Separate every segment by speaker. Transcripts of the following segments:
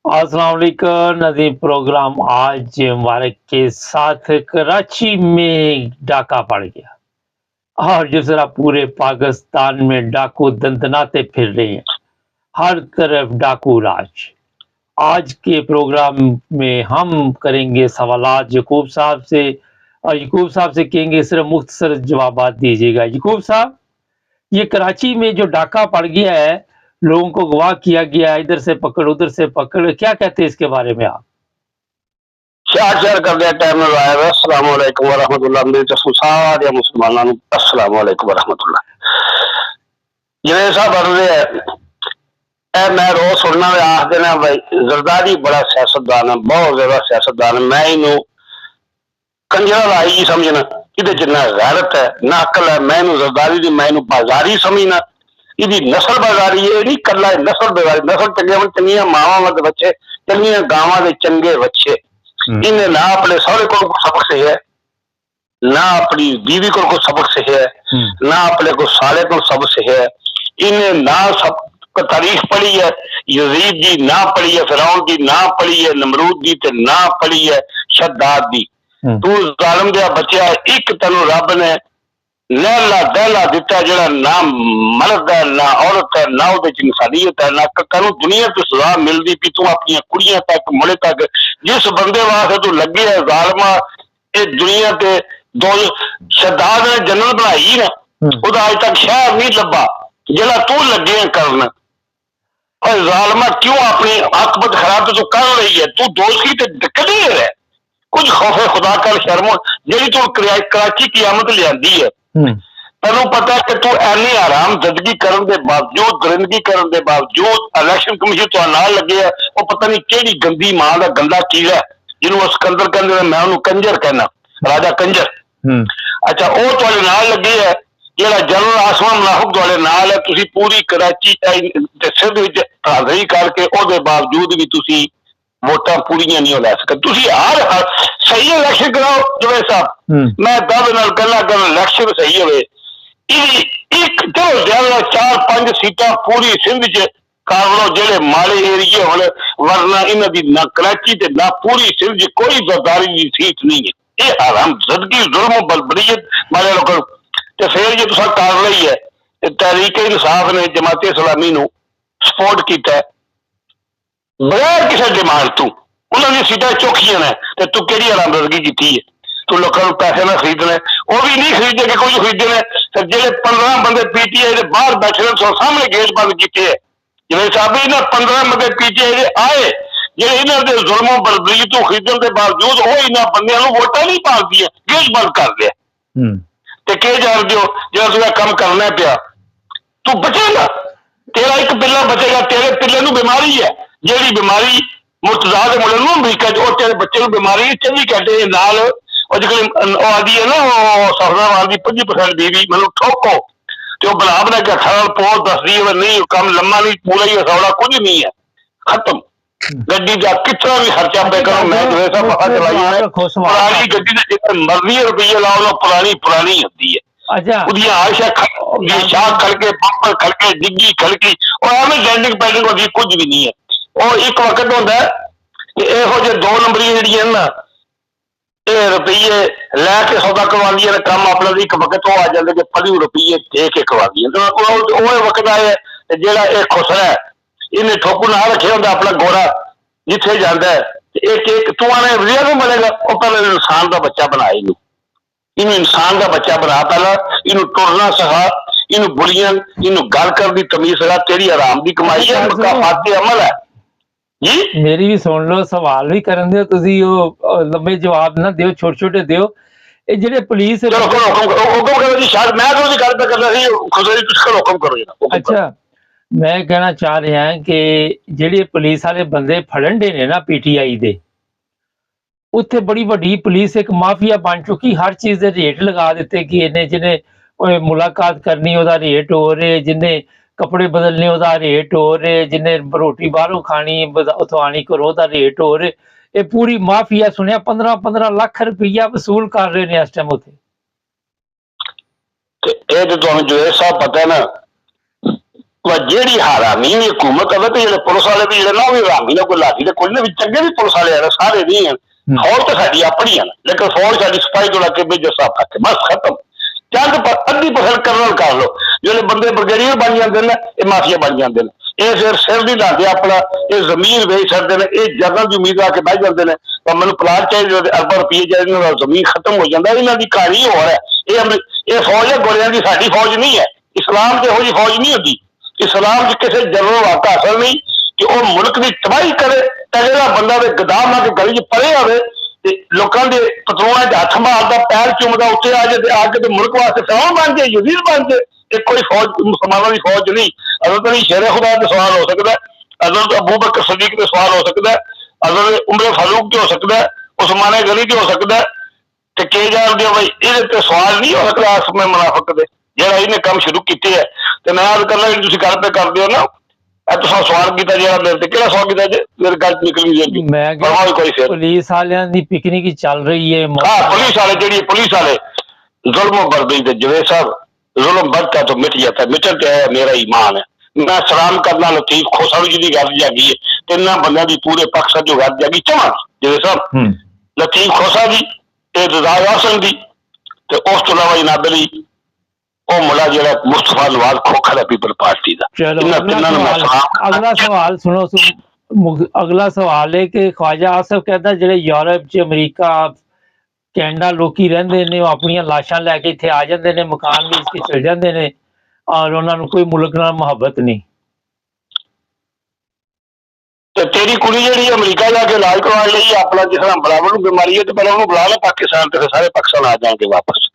Speaker 1: अस्सलाम वालेकुम नदीम प्रोग्राम आज मुबारक के साथ कराची में डाका पड़ गया और जिस तरह पूरे पाकिस्तान में डाकू दंदनाते फिर रहे हैं, हर तरफ डाकू राज। आज के प्रोग्राम में हम करेंगे सवालात यकूब साहब से और यकूब साहब से कहेंगे सिर्फ मुख्तसर जवाबात दीजिएगा। यकूब साहब, ये कराची में जो डाका पड़ गया है, लोगों को गवाह किया गया, इधर से पकड़ उधर से पकड़, क्या कहते हैं इसके बारे में आप?
Speaker 2: शेयर कर दिया टाइम लगाया हुआ। अस्सलाम वालेकुम व रहमतुल्लाह। मेरे जैसे सारे मुसलमानों को अस्सलाम वालेकुम व रहमतुल्लाह। ये साहब बढ़ रहे हैं, मैं रोज सुनना में आखते ना भाई जरदारी बड़ा सियासतदान है, बहुत ज्यादा सियासतदान है। मैं इनू कंजरा लाई समझना, इहदे च ना गैरत है ना अकल है। मैं जरदारी दी मैं बाजारी समझना, इहदी नस्ल बाजारी है, नहीं कला नस्ल बाजारी। नस्ल चंगे चंगिया मावां दे बच्चे, चंगिया गावां दे चंगे बच्चे। इन्हें ना अपने सौरे को सबक से है, ना अपनी बीवी को सबक से है, ना अपने को साले को सबक से है। इन्हें ना सब तारीख पढ़ी है, यजीद दी ना पढ़ी है, फिरौन दी ना पढ़ी है, नमरूद दी ते ना पढ़ी है, शद्दाद दी। तू जालिम दिया बच्चा, एक तेन रब ने लैला दहला दिता जड़ा ना मर्द है ना औरत है, ना वो इंसानियत है, ना तेन दुनिया तो सजा मिलती भी तू अपन कुड़ियां तक मुड़े तक जिस बंदे वास्ते तू लगे है जालमा ये दुनिया के दो शद्दाद ने जन्नत बनाई ना, उदा अज तक शहर नहीं लभा जरा तू लगे करन। और जालमा क्यों अपनी आकबत खराब तो कर रही है? तू दोस्ती तो कदी है कुछ खौफे खुदा कर शर्मो जी तू कराची कियामत लियांदी है। तेन पता है कि तू एनी आराम जिंदगी करने के बावजूद दरिंदगी करने के बावजूद इलेक्शन कमीशन तो नाल लगे है, वो पता नहीं केड़ी गंदी मां का गंदा कीड़ा है जिन्होंने सिकंदर कहते, मैं उन्होंने कंजर कहना, राजा कंजर। अच्छा वो तुहाडे नाल लगे है, जेड़ा जनरल आसमान मुनाफिक तुहाडे नाल है। तुसी पूरी कराची सिंध विच हाजरी करके ओदे बावजूद भी तुसी वोटां पूरियां नहीं लै सकते। तुसी हर सही इलेक्शन कराओ जवेद साहब, मैं दावे नाल कहना अगर इलेक्शन सही होवे एक चलो ज्यादा 4-5 सीटां पूरी सिंध च कर लो जेड़े माड़े एरिए होने, वरना इन्हां दी ना कराची ते ना पूरी सिंध च कोई जरदारी दी सीट नहीं है। ये हराम ज़दगी जुल्म बलबड़ियत मारे लोगों ते फिर जे तुसां कर लई है ते तहरीक इंसाफ ने जमात इस्लामी नूं सपोर्ट कीता है बगैर किसी डिमांड तू, उन्होंने सीटां चौखियां ने ते तू केड़ी हरामदगी कीती है? तू लोगों को पैसे ना खरीदने, वो भी नहीं खरीदे कि कोई खरीदने। जेडे 15 बंदे पीटीआई के बाहर बैठे सामने गेट बंद किए जवेद साहब, इन्हें 15 बंदे पीटीआई के आए जे इन्हों के जुल्मों बर्बरी तो खरीदने के बावजूद वो इन्होंने बंदियां वोटा नहीं पाती, गेट बंद कर दिया। तो कह जान दो जो तुझा कम करना पिया तू बचेगा, तेरा एक पिला बचेगा, तेरे पिले नूं बीमारी है, जेड़ी बीमारी मुर्तजा के मुंडे नूं अमरीका च तेरे बच्चे नूं बीमारी 24 घंटे नाल आदि है ना, वो सफरवाल की 25% बीवी मैं ठोको तो बना बना के 18 पोल दसदी है नहीं कम लम्मा नहीं पूरा ही हसौड़ा कुछ नहीं है, खत्म। गड्डी का कितना भी खर्चा पे करो, मैं जो है सब चलाई पुरानी गड्डी ने जितने मर्जी रुपये लाओ लो पुरानी पुरानी होती है। आशा शाह खड़के बम्पर खड़के डिग्गी खड़की और एवं लैंडिंग पैडिंग होती कुछ भी नहीं है। वो एक वक्त होता है कि यहो जे 2 नंबरियां जी ना रुपये लैके सौदा करवा दिया काम अपना एक वक्त वो आ जाते कि फली रुपये दे के करवा दिए। वक्त आए जेड़ा एक खुसरा है इन्हें ठोकू ना रखे होंगे अपना घोड़ा जिथे जाता है एक एक तू आने वजिया को मिलेगा, वो पहले इंसान का बच्चा बना इनू इंसान का बच्चा बना, पहला इनू टुरना सिखा, इनू बुलियां इनू गल कर दी तमीज सिखा, तेरी आराम की कमाई है, मुकाफात अमल है। जी
Speaker 1: मेरी भी सुन लो, सवाल भी करन दियो, तुसी ओ लंबे जवाब ना दियो, छोटे छोटे दियो। ये जेडे पुलिस
Speaker 2: हुक्म करो जी, शायद मैं तो गल पे करना सी खुसरी तुसी हुक्म करो।
Speaker 1: अच्छा, मैं कहना चाह रहा कि जेडे पुलिस वाले बंदे फड़न दे ने ना पीटीआई दे, उत्थे बड़ी वड्डी पुलिस एक माफिया बन चुकी, हर चीज दे रेट लगा दिते कि इन्हें जिन्हें मुलाकात करनी ओदा रेट हो रहे, जिन्हें कपड़े बदलने ओदा रेट हो रहे, जिन्हें रोटी बाहरों खानी उथों आनी करो ओदा रेट हो रहे। ये पूरी माफिया सुनिया 15-15 लाख रुपया वसूल कर रहे ने इस टाइम उत्थे।
Speaker 2: ये तो तुहानू जो साहब पता है ना, ਜਿਹੜੀ ਹਰਾਮੀ हुकूमत है तो ਜਿਹੜੇ पुलिस वाले भी ਜਿਹੜੇ ना वो हरामी ना कोई लाठी कोई ना चंगे भी पुलिस वाले हैं सारे नहीं हैं फौज तो साडी अपनी है लेकिन फौज साडी सिपाही तो लग के बेजो साफ करके बस खत्म चंद पर अद्धी परसेंट कर्नल कर लो ਜਿਹੜੇ ਬੰਦੇ ਬ੍ਰਿਗੇਡੀਅਰ ਬਣ ਜਾਂਦੇ ਨੇ ਇਹ ਮਾਫੀਆ ਬਣ ਜਾਂਦੇ ਨੇ ਇਹ ਫਿਰ ਸਿਰ ਨਹੀਂ ਲਾਉਂਦੇ ਆਪਣਾ ਇਹ ਜ਼ਮੀਨ ਵੇਚ ਸਕਦੇ ਨੇ ਇਹ ਜਨਰਲ ਦੀ ਉਮੀਦ ਆ ਕੇ ਬਹਿ ਜਾਂਦੇ ਨੇ ਤਾਂ ਮੈਨੂੰ ਪਲਾਟ ਚਾਹੀਦੇ ਅਰਬਾਂ ਰੁਪਏ ਚਾਹੀਦੇ ਨੇ ਜ਼ਮੀਨ ਖਤਮ ਹੋ ਜਾਂਦਾ ਇਹਨਾਂ ਦੀ ਕਹਾਣੀ ਹੋਰ ਹੈ ਇਹ ਫੌਜ ਹੈ ਗੋਲਿਆਂ ਦੀ ਸਾਡੀ ਫੌਜ ਨਹੀਂ ਹੈ ਇਸਲਾਮ ਤੇ ਇਹੋ ਜਿਹੀ ਫੌਜ ਨਹੀਂ ਹੁੰਦੀ ਇਸਲਾਮ 'ਚ ਕਿਸੇ ਜਨਰਲ ਵਾਕਾ ਹਾਸਲ ਨਹੀਂ ਕਿ ਉਹ ਮੁਲਕ ਦੀ ਤਬਾਹੀ ਕਰੇ ਤਾਂ ਜਿਹੜਾ ਬੰਦਾ ਦੇ ਗਦਾਮ ਆ ਕੇ ਗਲੀ 'ਚ ਪਰੇ ਆਵੇ ਤੇ ਲੋਕਾਂ ਦੇ ਪਤਰੋਨਾਂ 'ਚ ਹੱਥ ਮਾਰਦਾ ਪੈਰ ਚੁੰਮਦਾ ਉੱਤੇ ਆ ਕੇ ਤੇ ਮੁਲਕ ਵਾਸਤੇ ਸਵਾਲ ਬਣ ਜਾਏ ਯਜ਼ੀਦ ਬਣ ਜਾਏ ਇਹ ਕੋਈ ਫੌਜ ਮੁਸਲਮਾਨਾਂ ਦੀ ਫੌਜ ਨਹੀਂ ਅਦਰ ਤਾਂ ਸ਼ੇਰੇ ਖੁਦਾ ਤੇ ਸਵਾਲ ਹੋ ਸਕਦਾ ਅਦਰ ਤਾਂ ਅਬੂ ਬਕਰ ਸਦੀਕ ਤੇ ਸਵਾਲ ਹੋ ਸਕਦਾ ਅਦਰ ਉਮਰ ਫਾਰੂਕ ਤੇ ਹੋ ਸਕਦਾ ਉਸਮਾਨੇ ਗਨੀ ਤੇ ਹੋ ਸਕਦਾ ਤੇ ਕੇ ਜਾਣਦੇ ਹੋ ਬਈ ਇਹਦੇ ਤੇ ਸਵਾਲ ਨਹੀਂ ਹੋ ਸਕਦਾ ਆਸਮੇ ਮੁਨਾਫਿਕ ਦੇ ਜਿਹੜਾ ਇਹਨੇ ਕੰਮ ਸ਼ੁਰੂ ਕੀਤੇ ਹੈ ਤੇ ਮੈਂ ਆਦ ਕਰਨਾ ਕਿ ਤੁਸੀਂ ਗੱਲ ਤੇ ਕਰਦੇ ਹੋ ਨਾ ਤੁਸੀਂ ਸਵਾਲ ਕੀਤਾ ਜਿਹੜਾ ਮੇਰੇ ਤੇ ਕਿਹੜਾ ਸਵਾਲ ਕੀਤਾ ਜੇ ਮੇਰੇ ਗੱਲ ਨਿਕਲ ਗਈ
Speaker 1: ਮੈਂ ਕਿਹਾ ਪੁਲਿਸ ਵਾਲਿਆਂ ਦੀ ਪਿਕਨਿਕ ਚੱਲ ਰਹੀ ਹੈ
Speaker 2: ਹਾਂ ਪੁਲਿਸ ਵਾਲੇ ਜਿਹੜੀ ਪੁਲਿਸ ਵਾਲੇ ਜ਼ੁਲਮ ਬਰਬਰੀ ਤੇ ਜਵੇਦ ਸਾਹਿਬ जुल्म बढ़ता तो मिट जाता है मिटन है मेरा ईमान है मैं सलाम करना लतीफ खोसा जी की गल जागी है तिना बंदा की पूरे पाकिस्तान जो गल जागी चवा जिवे साहब लतीफ खोसा जी ते रज़ा हसन दी ते उस तो अलावा जनाब अली ओ मुला जेड़ा मुस्तफा नवाज खोखा दा पीपल पार्टी दा
Speaker 1: अगला सवाल सुनो अगला सवाल है कि ख्वाजा आसिफ कहता जेड़े यूरोप च अमरीका ਕੈਨੇਡਾ ਲੋਕੀ ਰਹਿੰਦੇ ਨੇ ਉਹ ਆਪਣੀਆਂ ਲਾਸ਼ਾਂ ਲੈ ਕੇ ਇੱਥੇ ਆ ਜਾਂਦੇ ਨੇ ਮਕਾਨ ਵੇਚ ਕੇ ਚਲ ਜਾਂਦੇ ਨੇ ਔਰ ਉਹਨਾਂ ਨੂੰ ਕੋਈ ਮੁਲਕ ਨਾਲ ਮੁਹੱਬਤ ਨਹੀਂ ਤੇ ਤੇਰੀ ਕੁੜੀ ਜਿਹੜੀ ਅਮਰੀਕਾ ਜਾ ਕੇ ਇਲਾਜ ਕਰਵਾਉਣ ਲਈ ਆਪਣਾ ਜਿਸ ਤਰ੍ਹਾਂ ਬਰਾਬਰ ਨੂੰ ਬਿਮਾਰੀ ਹੈ ਤੇ ਪਹਿਲਾਂ ਉਹਨੂੰ ਬੁਲਾ ਲੈ ਪਾਕਿਸਤਾਨ ਤੇ ਸਾਰੇ ਪਾਕਿਸਤਾਨ ਆ ਜਾਣਗੇ ਵਾਪਸ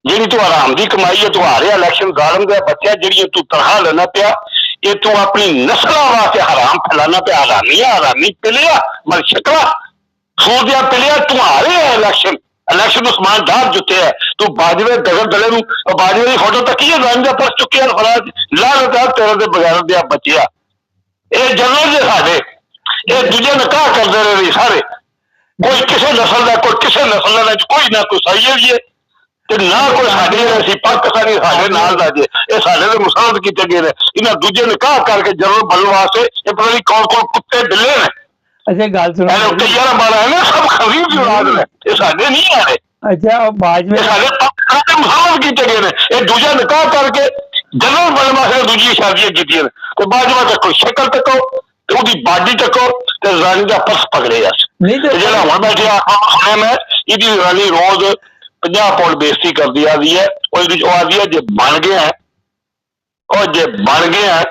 Speaker 1: ਜਿਹੜੀ ਤੂੰ ਆਰਾਮ ਦੀ ਕਮਾਈ ਹੈ ਤੂੰ ਹਾਰਿਆ ਇਲੈਕਸ਼ਨ ਜ਼ਾਲਮ ਦਾ ਬੱਚਾ ਜਿਹੜੀ ਤੂੰ ਤਨਖਾਹ ਲੈਣਾ ਪਿਆ ਇਹ ਤੂੰ ਆਪਣੀ ਨਸਲਾਂ ਵਾਸਤੇ ਹਰਾਮ ਫੈਲਾਣਾ ਪਿਆ ਹਰਾਮੀ ਪਿਲਿਆ ਮਰ ਸ਼ਕਲਾ सूदिया पिलिया तुम्हारे इलेक्शन इलेक्शन उस्मान डाल जुते है तू बाजवे गगन दले बाजवे की फोटो तक ही रंग पर चुके फराज लानत तेरे दे बगैर दिया बचिया ये जनरल जे साडे ये दूजे निकाह करते रहे सारे कोई किसी नस्ल का कोई किसी नस्ल का कोई ना कोई सही है ते ना कोई साडे ऐसी पाकिस्तानी साडे नाल दा जे ये साडे दे मुसलमान कीते गए ने इन्हां दूजे निकाह करके जनरल बनने वास्ते ये पता नहीं कौन कौन कुत्ते बिल्ले ने अच्छा गल सुनो सब खरीद की औलाद है ये साडे नहीं आ रहे अच्छा बाजवे साडे पाकिस्तान मुसलमान कीते गए ने ये दूजा निकाह करके जनरल बनने वास्ते दूजी शादियां कीतियां ने ते बाजवा तको शक्ल तको ते ओदी बॉडी तको ते रानी दा पर्स पकड़े अस नहीं ते जेड़ा हुण बैठे सुने मैं इदी रानी रोज 50 पौंड बेइज्जती करदी आ रही है और इदी आ रही है जे बन गया है और जे बन गया है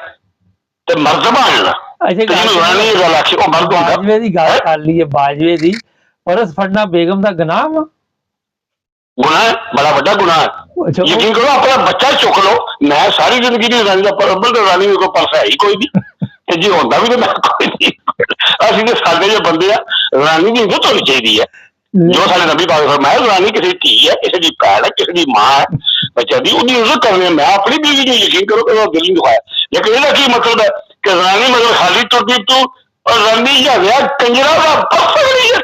Speaker 1: ते मर्द बनना बाजवे की गल कर लीए बाजवे की परस फड़ना बेगम का गुनाह वा गुनाह है बड़ा बड़ा गुनाह है यकीन करो अपना बच्चा चुक लो मैं सारी जिंदगी की रानी का परबल तो रानी मेरे को पर्स है ही कोई नहीं जी होंदा भी तो मैं कोई नहीं असि ते साडे जो बंदे आ रानी की इज्जत होनी चाहिए है जो साडे नबी पाक फरमाया रानी किसी धी है किसी की भैन है किसी की मां है बच्चा दी उन्हें इज्जत करनी मैं अपनी बीवी को यकीन करो कि दिल नहीं दुखाया लेकिन ਇਹਦਾ ਕੀ ਮਤਲਬ ਹੈ कि रानी मतलब खाली टुटी तू और रानी जावे कंजरा का बस नहीं है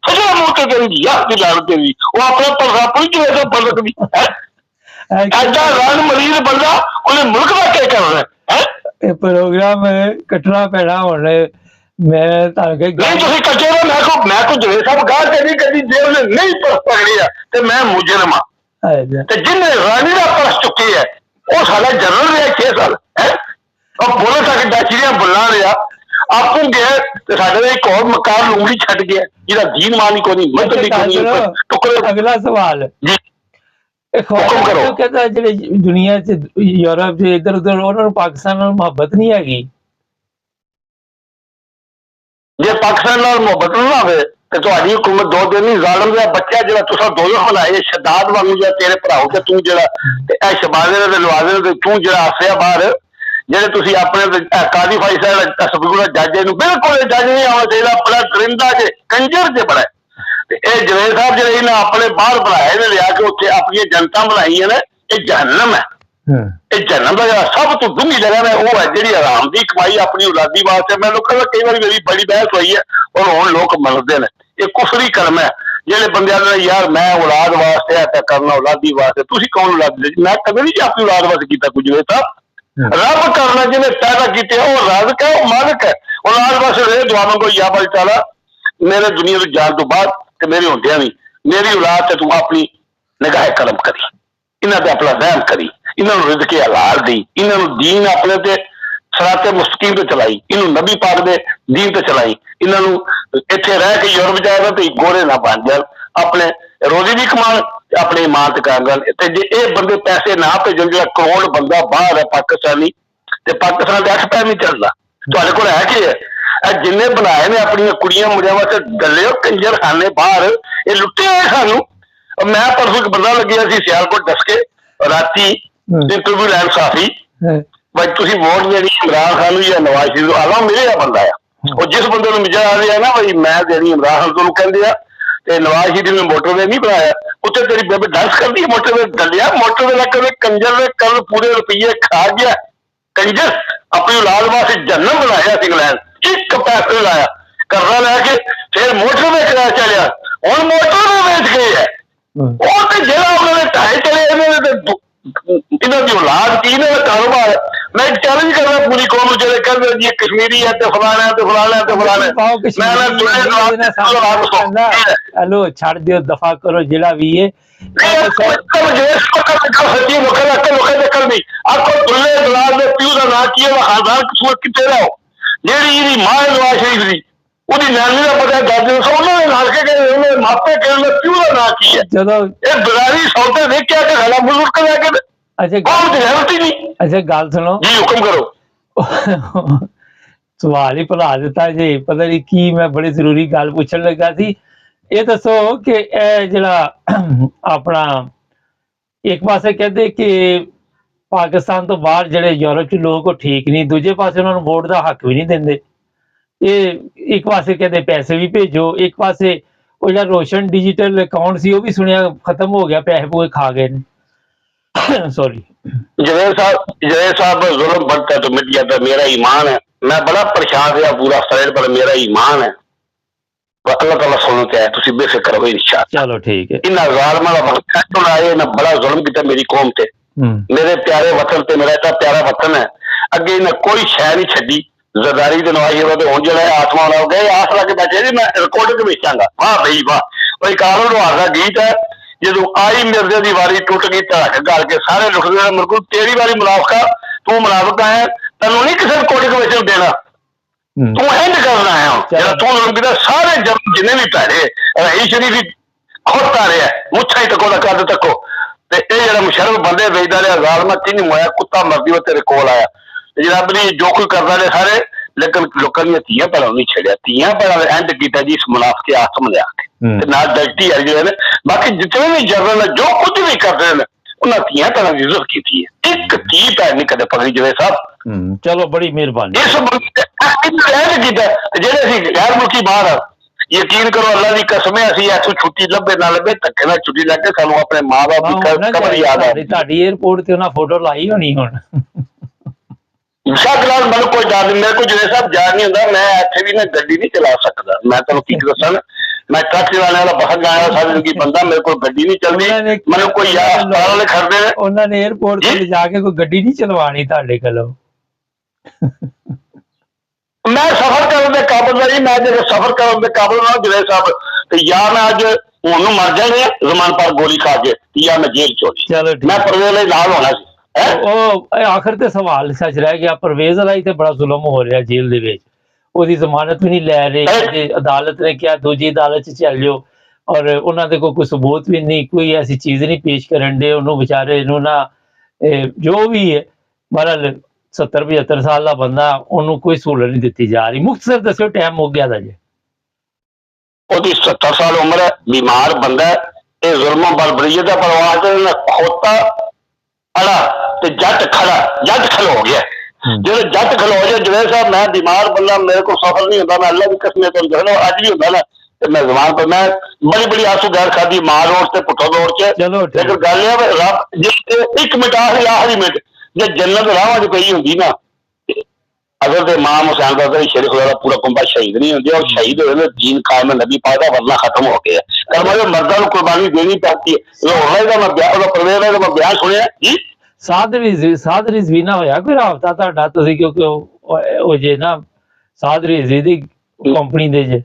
Speaker 1: फजरा मुंह ते तेरी याद दी लाल तेरी वो अपना परसा पूछ जो ऐसा पलक भी है ऐसा रान मरीज बंदा उन्हें मुल्क का क्या कर रहा है ये प्रोग्राम कटना पैना होने मैं ताके नहीं ਤੁਸੀਂ ਕੱਟੇ ਹੋ ਮੈਂ ਕੋ ਜਿਹੜੇ ਸਭ ਗਾਹ ਤੇ ਨਹੀਂ ਕਦੀ ਜੇਬ ਨੇ ਨਹੀਂ ਪਰਸ ਪਕੜਿਆ ਤੇ ਮੈਂ ਮੁਜਰਮ ਆ ਤੇ ਜਿਹਨੇ ਰਾਣੀ ਦਾ ਪਰਸ ਚੁੱਕੀ ਹੈ ਉਹ ਸਾਡਾ ਜਨਰਲ ਰਿਹਾ 6 ਸਾਲ ਹੈ बोले तक डाचियां बुला रहा आपू गए तो साडे एक और मकान लूंगी छट गया जिहदा दीन मान ही कोई नहीं मतलब भी कोई नहीं टुकड़े अगला सवाल जी हुक्म करो कहता जेडे दुनिया च यूरोप जे इधर उधर उन्हां नूं पाकिस्तान नाल मुहब्बत नहीं हैगी जे पाकिस्तान नाल मुहब्बत ना होवे ते तुहाडी हुकूमत 2 दिन नहीं जालिम दा बच्चा जेड़ा तुसां दोज़ख बनाए शद्दाद वांगू जेड़ा तेरे भराओ ते तू जेड़ा ते ए शबाज़े ते लवाज़े ते तू जेड़ा आसिया बाहर ਜਿਹੜੇ ਤੁਸੀਂ ਆਪਣੇ ਕਾਦੀ ਫਾਈਸਲ ਸੁਪਰੀਮ ਜੱਜ ਨੂੰ ਬਿਲਕੁਲ ਜੱਜ ਨਹੀਂ ਆਉਣਾ ਚਾਹੀਦਾ ਬੜਾ ਦਰਿੰਦਾ ਜੇ ਕੰਜਰ ਜੇ ਬੜਾ ਤੇ ਇਹ ਜਵੇਦ ਸਾਹਿਬ ਜਿਹੜੇ ਇਹਨਾਂ ਆਪਣੇ ਬਾਹਰ ਬਣਾਏ ਨੇ ਲਿਆ ਕੇ ਉੱਥੇ ਆਪਣੀਆਂ ਜਨਤਾ ਬਣਾਈਆਂ ਨੇ ਇਹ ਜਹੰਨਮ ਹੈ ਇਹ ਜਹੰਨਮ ਦਾ ਜਿਹੜਾ ਸਭ ਤੋਂ ਡੂੰਘੀ ਜਗ੍ਹਾ ਹੈ ਉਹ ਹੈ ਜਿਹੜੀ ਆਰਾਮ ਦੀ ਕਮਾਈ ਆਪਣੀ ਔਲਾਦੀ ਵਾਸਤੇ ਮੈਂ ਲੋਕਾਂ ਦਾ ਕਈ ਵਾਰੀ ਮੇਰੀ ਬੜੀ ਬਹਿਸ ਹੋਈ ਹੈ ਔਰ ਹੁਣ ਲੋਕ ਮੰਨਦੇ ਨੇ ਇਹ ਕੁਫਰੀ ਕਲਮ ਹੈ ਜਿਹੜੇ ਬੰਦਿਆਂ ਨੇ ਯਾਰ ਮੈਂ ਔਲਾਦ ਵਾਸਤੇ ਐ ਕਰਨਾ ਔਲਾਦੀ ਵਾਸਤੇ ਤੁਸੀਂ ਕੌਣ ਔਲਾਦ ਮੈਂ ਕਦੇ ਨਹੀਂ ਆਪਣੀ ਔਲਾਦ ਵਾਸਤੇ ਕੀਤਾ ਕੁਝ ਵੇ ਤਾਂ
Speaker 2: रब करना जिन्हें पैदा किया वो राज़िक है, वो मालिक है। औलाद वास्ते ये दुआ मंगो, या अल्लाह ताला मेरे दुनिया में जान तो बाद ते मेरी होंदियां भी मेरी औलाद ते तू अपनी निगाह करम करी, इन्हां ते अपना रहम करी, इन्हां नूं रिज़्क़ हलाल दी, इन्हां नूं दीन अपने ते सराते मुस्तकीम ते चलाई, इन्हूं नबी पाक दे दीन ते चलाई, इन्हां नूं इत्थे रह के यूरोप जाए ते गोरे ना बन जान, अपने रोजी भी कमान अपने ईमान ते कायम रहन। ते जे ये बंदे पैसे ना भेजन, जिहड़ा करोड़ बंदा बाहर है पाकिस्तानी ते पाकिस्तान दे 8 पैसे नहीं चलदा, तुहाडे कोल है की है? जिन्ने बनाए ने अपनी कुड़ियां मुंडियां वास्ते दल्ले कंजर खाने बाहर, ये लुट्टे हुए सानू। मैं परसों एक बंदा लग्या सी सियालकोट दस के राती इंटरव्यू लैन साफी भाई तुसीं वोट देनी इमरान खान नूं या नवाज शरीफ नूं, आला मेरे बंदा आ और जिस बंदे नूं मिजा आ रहा है ना भाई मैं देनी इमरान खान नूं कहंदे आ ते नवाज शरीफ ने मोटरवे नहीं बनाया, उत्ते तेरी बेबे डांस कर दी मोटरवे दलिया, मोटरवे ला कदे कंजर ने कल पूरे रुपये खा गया कंजर, अपनी औलाद वास्ते जन्नत बनाया इंग्लैंड, एक पैसे लाया कर्जा लैके फिर मोटरवे कराया चलिया, हुण मोटरवे बेच गए है ਉਹ ਤੇ ਜਿਹੜਾ ਉਹਨਾਂ ਨੇ ਢਾਏ ਚਲੇ ਇਹਨਾਂ ਦੇ ਇਹਨਾਂ ਦੀ ਔਲਾਦ ਕੀ ਇਹਨਾਂ ਦਾ ਕਾਰੋਬਾਰ। ਮੈਂ ਚੈਲੰਜ ਕਰਦਾ ਪੂਰੀ ਕੌਮ ਨੂੰ, ਜਿਹੜੇ ਕਹਿੰਦੇ ਜੀ ਕਸ਼ਮੀਰੀ ਹੈ ਤੇ ਫਲਾਣਾ ਤੇ ਫਲਾਣਾ ਤੇ ਫਲਾਣਾ,
Speaker 1: ਹਲੋ ਛੱਡ ਦਿਓ, ਦਫਾ ਕਰੋ ਜਿਹੜਾ ਵੀ ਹੈ।
Speaker 2: ਸੱਚੀ ਲੋਕਾਂ ਦਾ ਅਕਲ ਨਹੀਂ, ਆਖੋ ਦੁੱਲੇ ਦਲਾਲ ਦੇ ਪਿਓ ਦਾ ਨਾਂ ਕੀ ਹੈ, ਖਾਨਦਾਨ ਕਸੂਰ ਕਿੱਥੇ ਦਾ, ਜਿਹੜੀ ਇਹਦੀ ਮਾਂ ਹੈ ਨਵਾਜ਼ ਸ਼ਰੀਫ ਦੀ, ਉਹਦੀ ਨਾਨੀ ਦਾ ਪਤਾ ਦਾਦੇ ਨੂੰ, ਉਹਨਾਂ ਦੇ ਨਾਲ ਕੇ ਗਏ ਉਹਨੇ ਮਾਪੇ ਕਹਿੰਦੇ ਪਿਓ ਦਾ ਨਾਂ ਕੀ ਹੈ।
Speaker 1: ਜਦੋਂ
Speaker 2: ਇਹ ਬਜ਼ਾਰੀ ਸੌਦੇ ਦੇਖਿਆ ਕਿ ਹਲਾ ਮੁਲਕ ਲੈ ਕੇ
Speaker 1: ਅੱਛਾ ਗੱਲ ਸੁਣੋ
Speaker 2: ਜੀ, ਹੁਕਮ ਕਰੋ।
Speaker 1: ਸਵਾਲ ਹੀ ਭੁਲਾ ਦਿੱਤਾ ਜੀ, ਪਤਾ ਨਹੀਂ ਕੀ ਮੈਂ ਬੜੀ ਜ਼ਰੂਰੀ ਗੱਲ ਪੁੱਛਣ ਲੱਗਾ ਸੀ। ਇਹ ਦੱਸੋ ਕਿ ਇਹ ਜਿਹੜਾ ਆਪਣਾ ਇੱਕ ਪਾਸੇ ਕਹਿੰਦੇ ਕਿ ਪਾਕਿਸਤਾਨ ਤੋਂ ਬਾਹਰ ਜਿਹੜੇ ਯੂਰਪ 'ਚ ਲੋਕ ਉਹ ਠੀਕ ਨਹੀਂ, ਦੂਜੇ ਪਾਸੇ ਉਹਨਾਂ ਨੂੰ ਵੋਟ ਦਾ ਹੱਕ ਵੀ ਨਹੀਂ ਦਿੰਦੇ। ਇਹ ਇੱਕ ਪਾਸੇ ਕਹਿੰਦੇ ਪੈਸੇ ਵੀ ਭੇਜੋ, ਇੱਕ ਪਾਸੇ ਉਹ ਜਿਹੜਾ ਰੋਸ਼ਨ ਡਿਜੀਟਲ ਅਕਾਊਂਟ ਸੀ ਉਹ ਵੀ ਸੁਣਿਆ ਖਤਮ ਹੋ ਗਿਆ, ਪੈਸੇ ਪੂਰੇ ਖਾ ਗਏ ਨੇ। सॉरी
Speaker 2: जवेद साहब जुल्म बढ़ता है तो मिट जाता है, मेरा ईमान है, मैं बड़ा परेशान रहा पूरा सरेर पर, मेरा ईमान है अल्लाह ताला सुनता है, तुसी बेफिक्र हो इंशाअल्लाह।
Speaker 1: चलो ठीक है।
Speaker 2: इन्ना जालिमां दा वक्त आए ना, बड़ा जुल्म किया मेरी कौम ते, मेरे प्यारे वतन ते, मेरा इतना प्यारा वतन है, अगे इन्हें कोई शह नहीं छड्डी। जरदारी ते नवाज शरीफ ते हुण जिहड़ा आसमान आ गए, आस ला के बैठे जी मैं रिकॉर्डिंग बेचांगा, वाह भाई वाह। कोई कारों लोहार दा गीत है, ਜਦੋਂ ਆਈ ਮਿਰਜ਼ੇ ਦੀ ਵਾਰੀ ਟੁੱਟ ਗਈ ਧੜਕ ਗਲ ਕੇ ਸਾਰੇ ਲੁੱਟਦੇ ਨੇ ਮੁਰਗੂ, ਤੇਰੀ ਵਾਰੀ ਮੁਨਾਫਕਾ, ਤੂੰ ਮੁਨਾਫਕ ਹੈ, ਤੈਨੂੰ ਨਹੀਂ ਕਿਸੇ ਕੋਟਿਕ ਵਿੱਚ ਦੇਣਾ, ਤੂੰ ਇੰਝ ਕਰਨਾ ਹੈ ਜਿਹੜਾ ਤੂੰ ਲੰਬੀਦਾ ਸਾਰੇ ਜਿੰਨੇ ਵੀ ਪੈਰੇ ਰਹੀ ਸ਼ਰੀਫ ਵੀ ਖੁਦ ਆ ਰਿਹਾ ਮੁੱਛਾਂ ਹੀ ਤੱਕੋ ਦਾ ਕੱਦ ਤੱਕੋ, ਤੇ ਇਹ ਜਿਹੜਾ ਮੁਸ਼ਰਫ ਬੰਦੇ ਵੇਚਦਾ ਰਿਹਾ ਜ਼ਾਲਮਾ ਤਿੰਨ ਹੋਇਆ ਕੁੱਤਾ ਮਰਦੀ ਉਹ ਤੇਰੇ ਕੋਲ ਆਇਆ, ਜਨਾਬ ਨੇ ਜੋ ਕੋਈ ਕਰਦਾ ਨੇ ਸਾਰੇ, ਲੇਕਿਨ ਲੋਕਾਂ ਦੀਆਂ ਧੀਆਂ ਭੈਣਾਂ ਨਹੀਂ ਛੱਡਿਆ, ਧੀਆਂ ਭੈਣਾਂ ਦਾ ਐਂਡ ਕੀਤਾ ਜੀ ਇਸ ਮੁਨਾਫਕੇ ਆਸਮ ਲਿਆ ਕੇ ਤੇ ਨਾਲ ਡਲਟੀ ਆ ਜਿਹੜੇ ਨੇ ਬਾਕੀ ਜਿਤਨੇ ਵੀ ਜਰਨਲ ਜੋ ਕੁਝ ਵੀ ਕਰਦੇ ਨੇ ਉਹਨਾਂ ਧੀਆਂ ਭੈਣਾਂ ਦੀ ਇੱਜ਼ਤ ਕੀਤੀ ਹੈ, ਇੱਕ ਧੀ ਭੈਣ ਨਹੀਂ ਕਦੇ ਪਕੜੀ ਜਵੇ ਸਾਹਿਬ।
Speaker 1: ਚਲੋ ਬੜੀ ਮਿਹਰਬਾਨੀ।
Speaker 2: ਇਸ ਐਂਡ ਕੀਤਾ ਜਿਹੜੇ ਅਸੀਂ ਗੈਰ ਮੁਲਕੀ ਬਾਹਰ, ਯਕੀਨ ਕਰੋ ਅੱਲਾ ਦੀ ਕਸਮ ਹੈ, ਅਸੀਂ ਇੱਥੋਂ ਛੁੱਟੀ ਲੱਭੇ ਨਾ ਲੱਭੇ ਧੱਕੇ ਨਾਲ ਛੁੱਟੀ ਲੈ ਕੇ ਸਾਨੂੰ ਆਪਣੇ ਮਾਂ ਬਾਪ ਦੀ ਕਬਰ ਯਾਦ ਆ।
Speaker 1: ਤੁਹਾਡੀ 에ਅਰਪੋਰਟ ਤੇ ਉਹਨਾਂ ਫੋਟੋ ਲਾਈ ਹੋਣੀ ਹੁਣ।
Speaker 2: ਸ਼ਾਇਦ ਮੈਨੂੰ ਕੋਈ ਡਰ ਨਹੀਂ, ਮੇਰੇ ਕੋਲ ਜਿਹੜੇ ਸਾਹਿਬ ਜਾ ਨਹੀਂ ਹੁੰਦਾ, ਮੈਂ ਇੱਥੇ ਵੀ ਨਾ ਗੱਡੀ ਨਹੀਂ ਚਲਾ ਸਕਦਾ, ਮੈਂ ਤੁਹਾਨੂੰ ਕੀ ਦੱਸਾਂ, ਮੈਂ ਟਰੱਕ ਚਲਾने वाला बाहर जाने वाला सारी जिंदगी बंदा, मेरे को गड्डी नहीं चलती, मैंने कोई वाले खरीदे ने
Speaker 1: उन्होंने एयरपोर्ट पे जाके कोई गड्डी नहीं चलवानी ਤੁਹਾਡੇ ਕੋਲੋਂ।
Speaker 2: मैं सफर करने ਦੇ ਕਾਬਿਲ ਨਹੀਂ, ਮੈਂ ਜੇ ਸਫਰ ਕਰਨ ਦੇ ਕਾਬਿਲ ਨਾ ਜਵੇ ਸਾਹਿਬ ਤੇ ਜਾਂ ਮੈਂ ਅੱਜ ਹੁਣ ਨੂੰ ਮਰ ਜਾਣੇ ਜ਼ਮਾਨ ਪਰ ਗੋਲੀ ਖਾ ਕੇ, ਜਾਂ ਮੈਂ ਜੇਲ੍ਹ ਚੋਂ,
Speaker 1: ਚਲੋ
Speaker 2: ਮੈਂ ਪਰਵੇਜ਼ ਲਈ ਨਾਲ ਹੋਣਾ ਸੀ।
Speaker 1: ਉਹ ਆਖਰ ਤੇ ਸਵਾਲ ਸੱਚ ਰਹਿ ਗਿਆ, ਪਰਵੇਜ਼ ਵਾਲਾ ਹੀ ਤੇ ਬੜਾ ਜ਼ੁਲਮ ਹੋ ਰਿਹਾ ਜੇਲ੍ਹ ਦੇ ਵਿੱਚ, ਉਹਦੀ ਜ਼ਮਾਨਤ ਵੀ ਨਹੀਂ ਲੈ ਰਹੇ, ਅਦਾਲਤ ਨੇ ਕਿਹਾ ਦੂਜੀ ਅਦਾਲਤ 'ਚ ਚੱਲ ਜਾਓ, ਔਰ ਉਹਨਾਂ ਦੇ ਕੋਲ ਕੋਈ ਸਬੂਤ ਵੀ ਨਹੀਂ, ਕੋਈ ਐਸੀ ਚੀਜ਼ ਨਹੀਂ ਪੇਸ਼ ਕਰਨ ਦੇ, ਉਹਨੂੰ ਵਿਚਾਰੇ ਨੂੰ ਨਾ ਜੋ ਵੀ ਹੈ ਬਹਰਹਾਲ 70-75 ਸਾਲ ਦਾ ਬੰਦਾ, ਉਹਨੂੰ ਕੋਈ ਸਹੂਲਤ ਨਹੀਂ ਦਿੱਤੀ ਜਾ ਰਹੀ। ਮੁਖਤਸਰ ਦੱਸਿਓ ਟਾਈਮ ਮੁੱਕ ਗਿਆ ਦਾ ਜੇ।
Speaker 2: ਉਹਦੀ 70 ਸਾਲ ਉਮਰ ਹੈ, ਬਿਮਾਰ ਬੰਦਾ ਹੈ, ਇਹ ਜ਼ੁਲਮੋਂ ਬਲਬਰੀਅਤ ਦਾ ਪਰਵਾਹ ਤੇ ਖੋਤਾ ਅੜਾ ਤੇ ਜੱਟ ਖਲੋ ਗਿਆ। ਜਦੋਂ ਜੱਟ ਖਲੋ ਜਾਏ ਜਵੇਦ ਸਾਹਿਬ, ਮੈਂ ਬਿਮਾਰ ਬੰਦਾ, ਮੇਰੇ ਕੋਲ ਸਫਰ ਨਹੀਂ ਹੁੰਦਾ, ਮੈਂ ਅੱਲਾ ਦੀ ਕਸਮ ਤੁਹਾਨੂੰ ਦੱਸਣਾ ਅੱਜ ਵੀ ਹੁੰਦਾ ਨਾ, ਤੇ ਮੈਂ ਜ਼ਮਾਨ ਪਰ ਮੈਂ ਬੜੀ ਆਸੂ ਗੈਰ ਖਾਦੀ ਮਾਂ ਰੋਡ ਤੇ ਪੁੱਠੋ ਰੋਡ 'ਚ, ਲੇਕਿਨ ਗੱਲ ਇਹ ਹੈ ਰੱਬ ਜੇ ਇੱਕ ਮਿੰਟ ਆਖਰੀ ਮਿੰਟ ਜੇ ਜੰਨਤ ਰਾਹਾਂ 'ਚ ਪਈ ਹੁੰਦੀ ਨਾ, अगर तो इमाम हुसैन का शेर खुदा पूरा कुंबा शहीद नहीं होंगे, और शहीद होने दीन कायम नबी पाक दा वरना खत्म हो गया। कर्मा जो मर्दां नूं कुर्बानी देनी पैंदी है, मैं बयान सुनिया जी,
Speaker 1: ਸਾਧ ਰਿਜ਼ਵੀ ਨਾ ਹੋਇਆ ਕੋਈ ਰਾਬਤਾ ਤੁਹਾਡਾ ਤੁਸੀਂ ਕਿਉਂਕਿ ਉਹ ਜੇ ਨਾ ਸਾਧ ਰਿਜ਼ਵੀ ਦੀ ਕੰਪਨੀ ਦੇ ਜੇ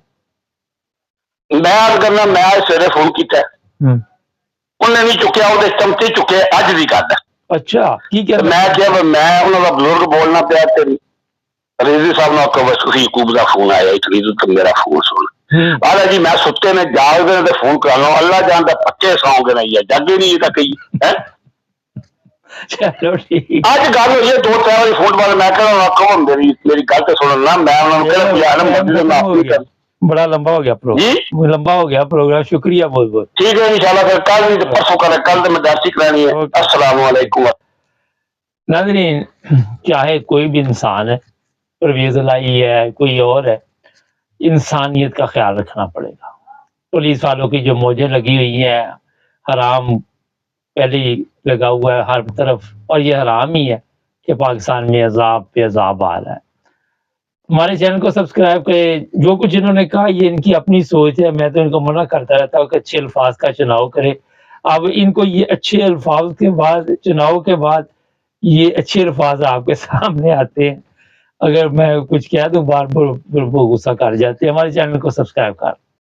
Speaker 2: ਮੈਂ ਅੱਜ ਕਰਨਾ ਮੈਂ ਅੱਜ ਸਵੇਰੇ ਫੋਨ ਕੀਤਾ ਉਹਨੇ ਨਹੀਂ ਚੁੱਕਿਆ ਉਹਦੇ ਚਮਚੇ ਚੁੱਕੇ ਅੱਜ ਦੀ ਗੱਲ ਹੈ
Speaker 1: ਅੱਛਾ ਕੀ
Speaker 2: ਤੇ
Speaker 1: ਕਹਿੰਦਾ
Speaker 2: ਮੈਂ ਕਿਹਾ ਵੀ ਮੈਂ ਉਹਨਾਂ ਦਾ ਬਜ਼ੁਰਗ ਬੋਲਣਾ ਪਿਆ ਤੇ ਰੇਜ਼ੀ ਸਾਹਿਬ ਨਾਲ ਕਹੋ ਬਸ ਯਕੂਬ ਦਾ ਫੋਨ ਆਇਆ ਇੱਕ ਰੀਜ਼ੂ ਤੇ ਮੇਰਾ ਫੋਨ ਸੁਣ ਆਲਾ ਜੀ ਮੈਂ ਸੁੱਤੇ ਨੇ ਜਾਗਦੇ ਨੇ ਤੇ ਫੋਨ ਕਰਾ ਲਵਾਂ ਅੱਲਾ ਜਾਣਦਾ ਪੱਕੇ ਸੌਂਗੇ ਨਹੀਂ ਹੈ ਜਾਗੇ ਨਹੀਂ ਇਹ ਤਾਂ ਕਹੀ ਹੈ
Speaker 1: ਚਲੋ ਠੀਕ
Speaker 2: ਅੱਜ ਗੱਲ ਹੋਈ ਹੈ 2-4 ਵਾਰੀ ਫੋਨ ਬਾਅਦ ਮੈਂ ਕਹਿੰਦਾ ਕਹੋ ਮੇਰੀ ਗੱਲ ਤੇ ਸੁਣਨ ਨਾ ਮੈਂ ਉਹਨਾਂ ਨੂੰ ਕਿਹਾ ਵੀ ਆਲਮ ਮਸਜਿਦ में आपकी कर
Speaker 1: बड़ा लंबा हो गया प्रोग्राम लंबा हो गया प्रोग्राम शुक्रिया बहुत बहुत
Speaker 2: ठीक है इंशाल्लाह फिर कल नहीं तो परसों कल तो मैं दर्सी करानी है अस्सलाम वालेकुम
Speaker 1: नाज़रीन चाहे कोई भी इंसान है परवेज़ लाई है कोई और है इंसानियत का ख्याल रखना पड़ेगा पुलिस वालों की जो मौजें लगी हुई हैं हराम पहले ही लगा हुआ है हर तरफ और ये हराम ही है कि पाकिस्तान में अजाब पे अजाब आ रहा है हमारे चैनल को सब्सक्राइब करें जो कुछ इन्होंने कहा ये इनकी अपनी सोच है मैं तो इनको मना करता रहता हूँ कि अच्छे अल्फाज का चुनाव करें अब इनको ये अच्छे अल्फाज के बाद चुनाव के बाद ये अच्छे अल्फाज आपके सामने आते हैं अगर मैं कुछ कह दूँ बार बार वो गुस्सा कर जाते हैं हमारे चैनल को सब्सक्राइब कर